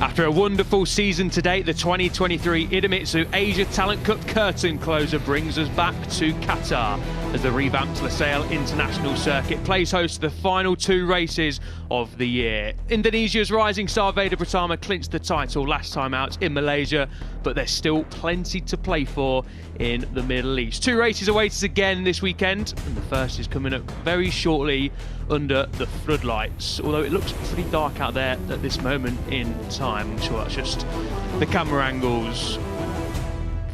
After a wonderful season to date, the 2023 Idemitsu Asia Talent Cup curtain closer brings us back to Qatar as the revamped Lusail International Circuit plays host to the final two races of the year. Indonesia's rising star Veda Pratama clinched the title last time out in Malaysia, but there's still plenty to play for in the Middle East. Two races await us again this weekend, and the first is coming up very shortly under the floodlights, although it looks pretty dark out there at this moment in time. I'm sure that's just the camera angles.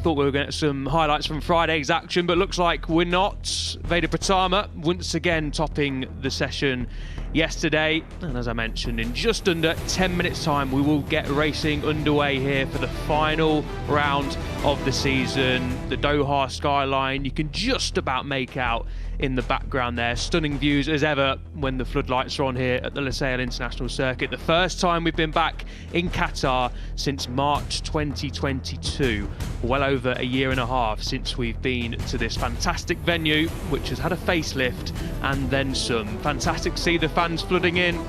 Thought we were going to get some highlights from Friday's action, but looks like we're not. Veda Pratama once again topping the session yesterday, and as I mentioned, in just under 10 minutes time we will get racing underway here for the final round of the season. The Doha skyline you can just about make out in the background there. Stunning views as ever when the floodlights are on here at the Lusail International Circuit. The first time we've been back in Qatar since March 2022. Well over a year and a half since we've been to this fantastic venue, which has had a facelift and then some. Fantastic to see the fans flooding in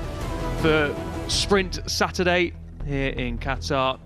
for Sprint Saturday here in Qatar.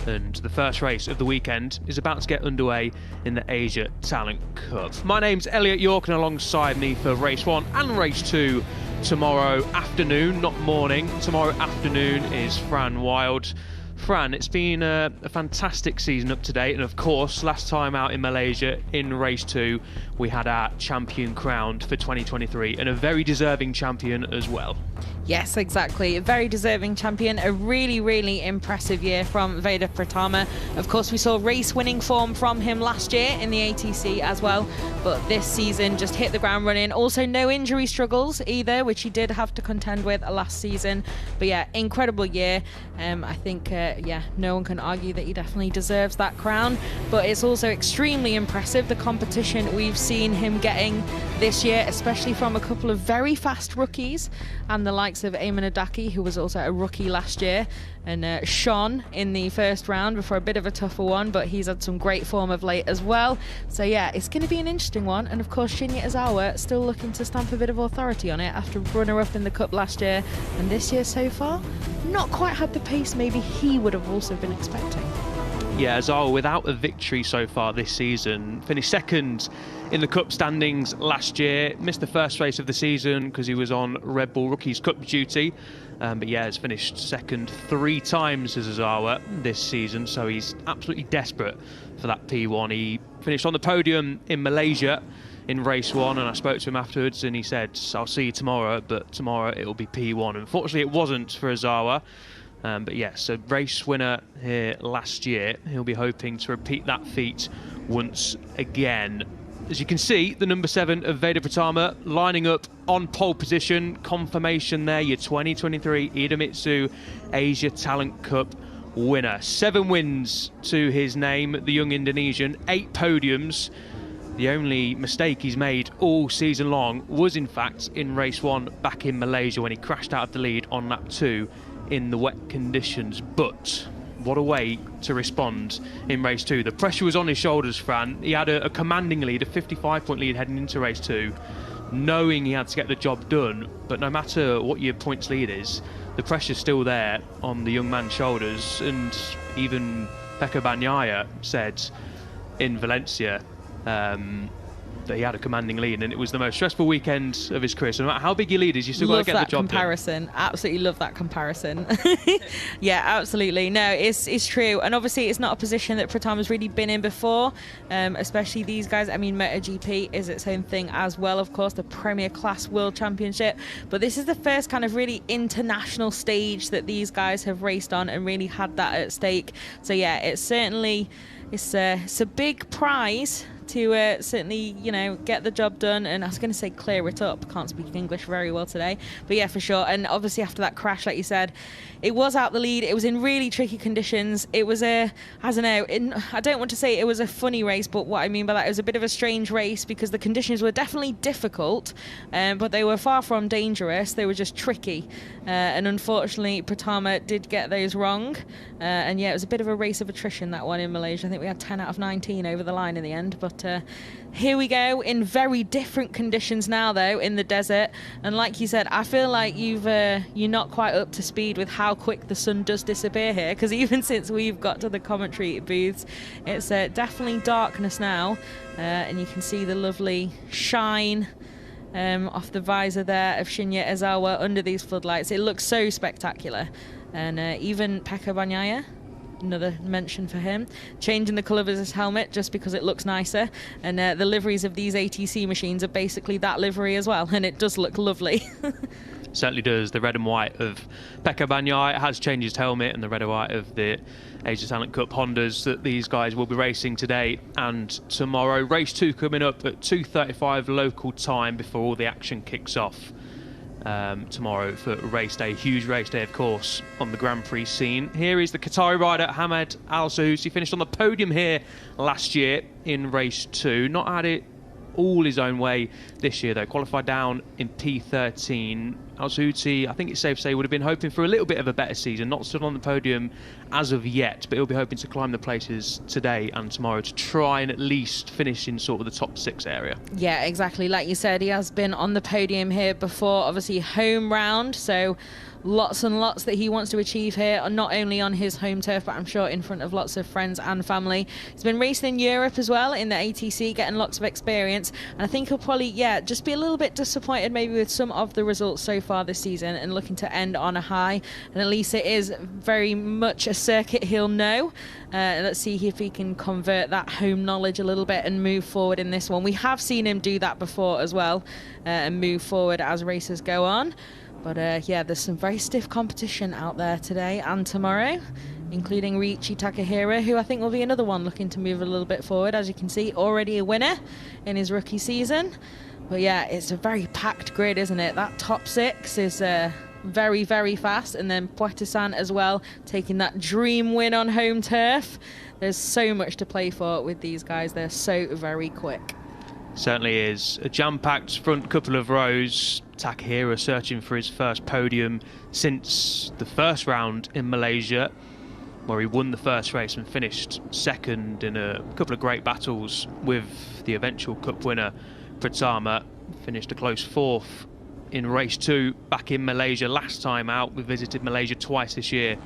And the first race of the weekend is about to get underway in the Asia Talent Cup. My name's Elliot York, and alongside me for race 1 and race 2 tomorrow afternoon, not morning, tomorrow afternoon is Fran Wild. Fran, it's been a fantastic season up to date, and of course last time out in Malaysia in race 2 we had our champion crowned for 2023, and a very deserving champion as well. Yes, exactly. A very deserving champion. A really, really impressive year from Veda Pratama. Of course, we saw race-winning form from him last year in the ATC as well, but this season just hit the ground running. Also, no injury struggles either, which he did have to contend with last season. But yeah, incredible year. I think, yeah, no one can argue that he definitely deserves that crown. But it's also extremely impressive, the competition we've seen him getting this year, especially from a couple of very fast rookies, and the likes of Eamon Adaki, who was also a rookie last year, and Sean in the first round before a bit of a tougher one, but he's had some great form of late as well. So yeah, it's going to be an interesting one. And of course, Shinya Ozawa still looking to stamp a bit of authority on it after runner-up in the Cup last year, and this year so far not quite had the pace maybe he would have also been expecting. Yeah, Ozawa without a victory so far this season, finished second in the Cup standings last year, missed the first race of the season because he was on Red Bull Rookies Cup duty, but yeah, has finished second 3 times as Ozawa this season, so he's absolutely desperate for that P1. He finished on the podium in Malaysia in race 1, and I spoke to him afterwards and he said, I'll see you tomorrow, but tomorrow it will be P1. Unfortunately it wasn't for Ozawa. But yes, a race winner here last year. He'll be hoping to repeat that feat once again. As you can see, the number 7 of Veda Pratama lining up on pole position. Confirmation there, your 2023 Idemitsu Asia Talent Cup winner. 7 wins to his name, the young Indonesian, 8 podiums. The only mistake he's made all season long was in fact in race 1 back in Malaysia when he crashed out of the lead on lap 2 in the wet conditions. But what a way to respond in race 2. The pressure was on his shoulders, Fran. He had a commanding lead, a 55-point lead heading into race 2, knowing he had to get the job done. But no matter what your points lead is, the pressure's still there on the young man's shoulders. And even Pecco Bagnaia said in Valencia that he had a commanding lead, and it was the most stressful weekend of his career. So no matter how big your lead is, you still got to get the job comparison done. Absolutely love that comparison. Yeah, absolutely. No, it's true, and obviously it's not a position that Pratama's really been in before, especially these guys. I mean, MotoGP is its own thing as well, of course, the Premier Class World Championship, but this is the first kind of really international stage that these guys have raced on and really had that at stake. So yeah, it's certainly it's a big prize to certainly, you know, get the job done, and I was going to say clear it up. Can't speak English very well today, but yeah, for sure. And obviously after that crash, like you said, it was out the lead. It was in really tricky conditions. It was I don't know, I don't want to say it was a funny race, but what I mean by that, it was a bit of a strange race because the conditions were definitely difficult, but they were far from dangerous. They were just tricky, and unfortunately Pratama did get those wrong, and yeah, it was a bit of a race of attrition, that one in Malaysia. I think we had 10 out of 19 over the line in the end, but But here we go in very different conditions now, though, in the desert. And like you said, I feel like you're not quite up to speed with how quick the sun does disappear here, because even since we've got to the commentary booths, it's definitely darkness now, and you can see the lovely shine off the visor there of Shinya Ezawa under these floodlights. It looks so spectacular. And even Pekka Banyaya, another mention for him, changing the colour of his helmet just because it looks nicer. And the liveries of these ATC machines are basically that livery as well, and it does look lovely. Certainly does. The red and white of Pekka Banyai has changed his helmet, and the red and white of the Asia Talent Cup Hondas that these guys will be racing today and tomorrow. Race 2 coming up at 2:35 local time before all the action kicks off tomorrow for race day. Huge race day, of course, on the Grand Prix scene. Here is the Qatari rider Hamed Al Sahoussi. He finished on the podium here last year in race 2. Not had it all his own way this year, though. Qualified down in P13. Al Sahoussi, I think it's safe to say, would have been hoping for a little bit of a better season. Not stood on the podium as of yet, but he'll be hoping to climb the places today and tomorrow to try and at least finish in sort of the top 6 area. Yeah, exactly. Like you said, he has been on the podium here before, obviously home round, so lots and lots that he wants to achieve here, not only on his home turf, but I'm sure in front of lots of friends and family. He's been racing in Europe as well, in the ATC, getting lots of experience, and I think he'll probably, just be a little bit disappointed maybe with some of the results so far this season, and looking to end on a high. And at least it is very much a circuit he'll know. Let's see if he can convert that home knowledge a little bit and move forward in this one. We have seen him do that before as well, and move forward as races go on. But there's some very stiff competition out there today and tomorrow, including Riichi Takahira, who I think will be another one looking to move a little bit forward. As you can see, already a winner in his rookie season. But yeah, it's a very packed grid, isn't it? That top 6 is very, very fast. And then Poetesan as well, taking that dream win on home turf. There's so much to play for with these guys. They're so very quick. Certainly is. A jam-packed front couple of rows. Takahira searching for his first podium since the first round in Malaysia, where he won the first race and finished second in a couple of great battles with the eventual cup winner Pratama. Finished a close 4th in race 2 back in Malaysia last time out. We visited Malaysia twice this year,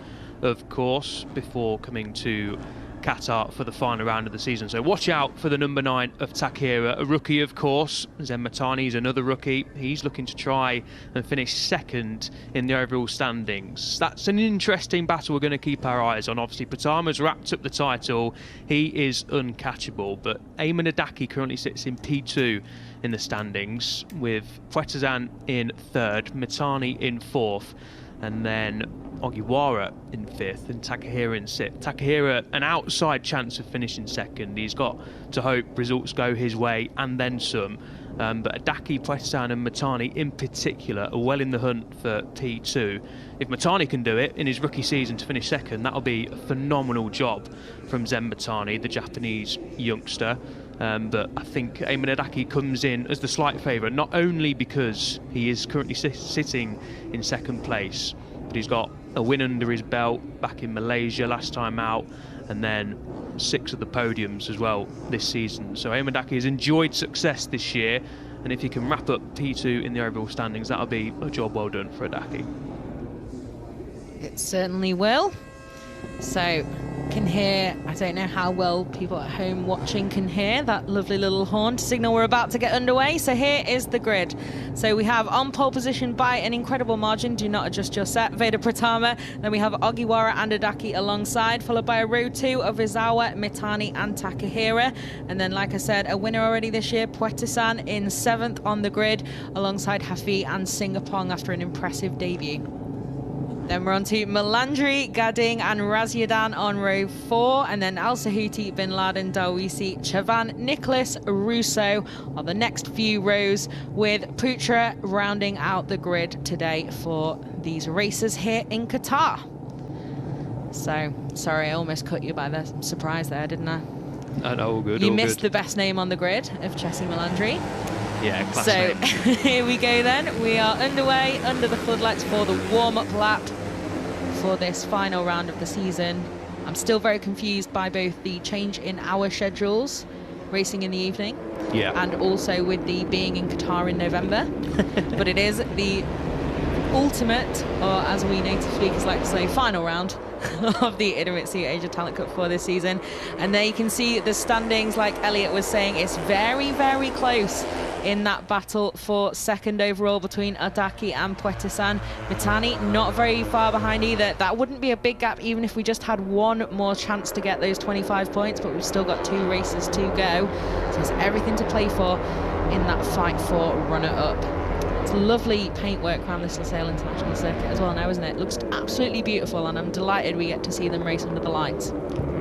of course, before coming to Qatar for the final round of the season. So watch out for the number 9 of Takahira, a rookie, of course. Zen Matani is another rookie. He's looking to try and finish second in the overall standings. That's an interesting battle we're going to keep our eyes on. Obviously, Pratama's wrapped up the title. He is uncatchable, but Ayman Adaki currently sits in P2 in the standings, with Poetesan in 3rd, Matani in 4th, and then Ogiwara in 5th and Takahira in 6th. Takahira, an outside chance of finishing second. He's got to hope results go his way and then some. But Adaki, Poetesan and Matani in particular are well in the hunt for P2. If Matani can do it in his rookie season to finish second, that'll be a phenomenal job from Zen Matani, the Japanese youngster. But I think Ayman Adaki comes in as the slight favourite, not only because he is currently sitting in second place, but he's got a win under his belt back in Malaysia last time out, and then 6 of the podiums as well this season. So Ayman Adaki has enjoyed success this year, and if he can wrap up P2 in the overall standings, that'll be a job well done for Adaki. It certainly will. So can hear, I don't know how well people at home watching can hear that lovely little horn to signal we're about to get underway. So here is the grid. So we have on pole position by an incredible margin, do not adjust your set, Veda Pratama. Then we have Ogiwara and Adaki alongside, followed by a row 2 of Izawa, Mitani and Takahira. And then, like I said, a winner already this year, Poetesan in 7th on the grid, alongside Hafi and Singapong after an impressive debut. Then we're on to Melandri, Gading and Razyadan on row 4, and then Al Sahuti, Bin Laden, Dawisi, Chavan, Nicholas, Russo are the next few rows, with Putra rounding out the grid today for these races here in Qatar. So, sorry, I almost cut you by the surprise there, didn't I? No, all good. You all missed good. the best name on the grid of Chessie Melandri. Yeah, class So name. here we go then. We are underway under the floodlights for the warm-up lap for this final round of the season. I'm still very confused by both the change in hour schedules racing in the evening. Yeah. And also with the being in Qatar in November. But it is the ultimate, or as we native speakers like to say, final round of the Idemitsu Asia Talent Cup for this season. And there you can see the standings, like Elliot was saying, it's very, very close in that battle for second overall between Adaki and Pecahkan. Mitani not very far behind either. That wouldn't be a big gap even if we just had one more chance to get those 25 points, but we've still got 2 races to go. So there's everything to play for in that fight for runner-up. It's lovely paintwork around this Lusail International Circuit as well now, isn't it? It looks absolutely beautiful, and I'm delighted we get to see them race under the lights.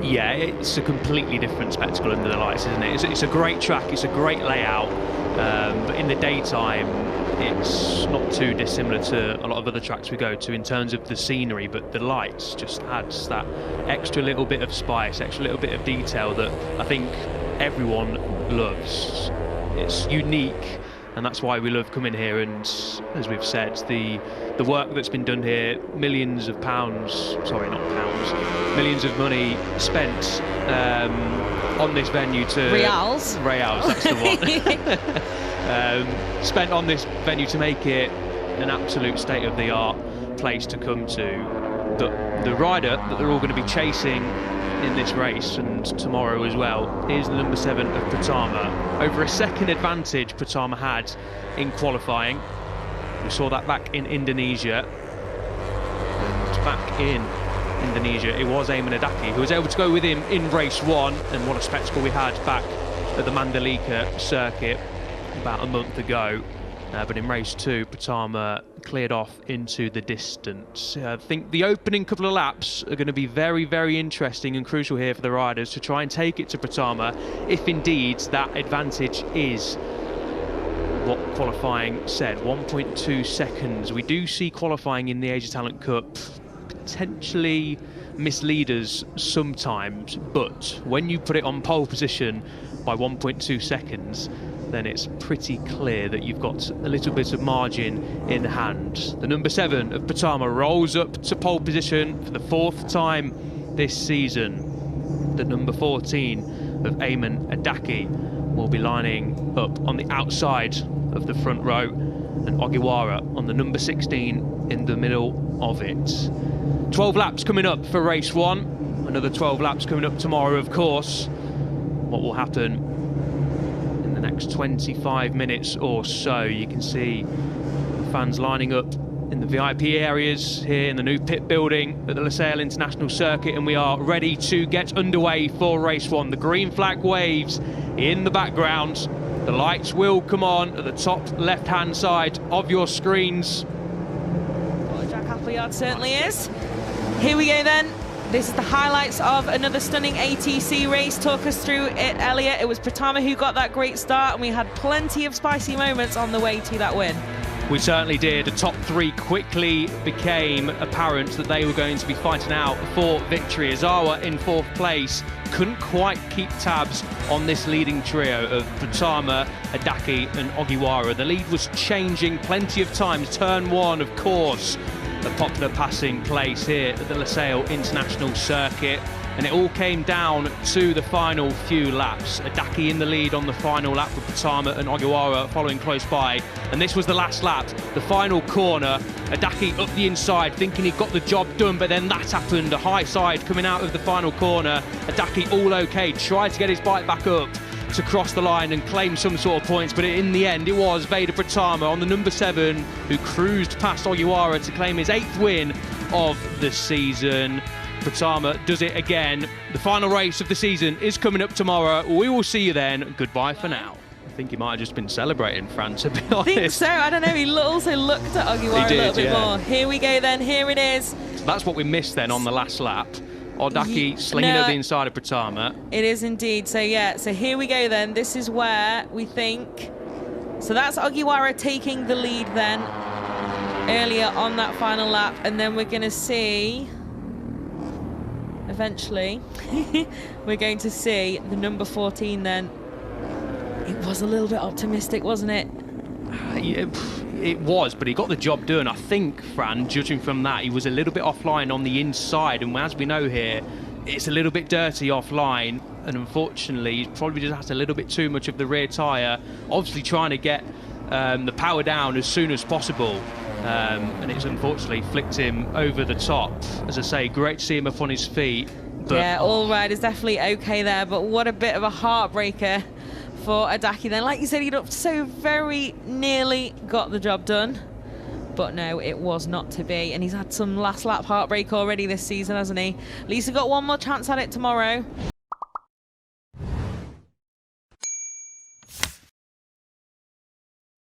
Yeah, it's a completely different spectacle under the lights, isn't it? It's a great track, it's a great layout, but in the daytime, it's not too dissimilar to a lot of other tracks we go to in terms of the scenery, but the lights just adds that extra little bit of spice, extra little bit of detail that I think everyone loves. It's unique. And that's why we love coming here, and as we've said, the work that's been done here, millions of pounds, sorry, not pounds, millions of money spent on this venue to... Reals, that's the one. Spent on this venue to make it an absolute state-of-the-art place to come to. But the rider that they're all going to be chasing in this race and tomorrow as well is the number 7 of Pratama. Over a second advantage Pratama had in qualifying. We saw that back in Indonesia. And back in Indonesia it was Ayman Adaki who was able to go with him in race 1, and what a spectacle we had back at the Mandalika circuit about a month ago. But in race 2, Pratama cleared off into the distance. I think the opening couple of laps are going to be very, very interesting and crucial here for the riders to try and take it to Pratama, if indeed that advantage is what qualifying said, 1.2 seconds. We do see qualifying in the Asia Talent Cup potentially mislead us sometimes, but when you put it on pole position by 1.2 seconds, then it's pretty clear that you've got a little bit of margin in hand. The number 7 of Pratama rolls up to pole position for the 4th time this season. The number 14 of Ayman Adaki will be lining up on the outside of the front row, and Ogiwara on the number 16 in the middle of it. 12 laps coming up for race 1. Another 12 laps coming up tomorrow, of course. What will happen in the next 25 minutes or so? You can see fans lining up in the VIP areas here in the new pit building at the Lusail International Circuit, and we are ready to get underway for race 1. The green flag waves in the background. The lights will come on at the top left-hand side of your screens. Well, Jack Appleyard certainly is. Here we go then. This is the highlights of another stunning ATC race. Talk us through it, Elliot. It was Pratama who got that great start, and we had plenty of spicy moments on the way to that win. We certainly did. The top 3 quickly became apparent that they were going to be fighting out for victory. Azawa in 4th place couldn't quite keep tabs on this leading trio of Pratama, Adaki and Ogiwara. The lead was changing plenty of times. Turn 1, of course, a popular passing place here at the Lusail International Circuit, and it all came down to the final few laps. Adaki in the lead on the final lap with Pratama and Ogiwara following close by, and this was the last lap, the final corner. Adaki up the inside thinking he got the job done, but then that happened, a high side coming out of the final corner. Adaki all okay, tried to get his bike back up to cross the line and claim some sort of points, but in the end it was Veda Pratama on the number 7 who cruised past Ogiwara to claim his 8th win of the season. Pratama does it again. The final race of the season is coming up tomorrow. We will see you then. Goodbye for now. I think he might have just been celebrating, Fran, to be honest. I think so. I don't know. He also looked at Ogiwara a little bit more. Here we go then. Here it is. That's what we missed then on the last lap. Odaki slinging at the inside of Pratama. It is indeed. So yeah, so here we go then. This is where we think... So that's Ogiwara taking the lead then earlier on that final lap. And then we're going to see... Eventually, we're going to see the number 14 then. It was a little bit optimistic, wasn't it? Yeah, it was, but he got the job done. I think, Fran, judging from that, he was a little bit offline on the inside, and as we know here, it's a little bit dirty offline, and unfortunately he's probably just had a little bit too much of the rear tyre, obviously trying to get the power down as soon as possible, and it's unfortunately flicked him over the top. As I say, great to see him up on his feet. But, yeah, all riders definitely okay there, but what a bit of a heartbreaker for Adaki then. Like you said, he'd so very nearly got the job done, but no, it was not to be, and he's had some last lap heartbreak already this season, hasn't he? At least he's got one more chance at it tomorrow.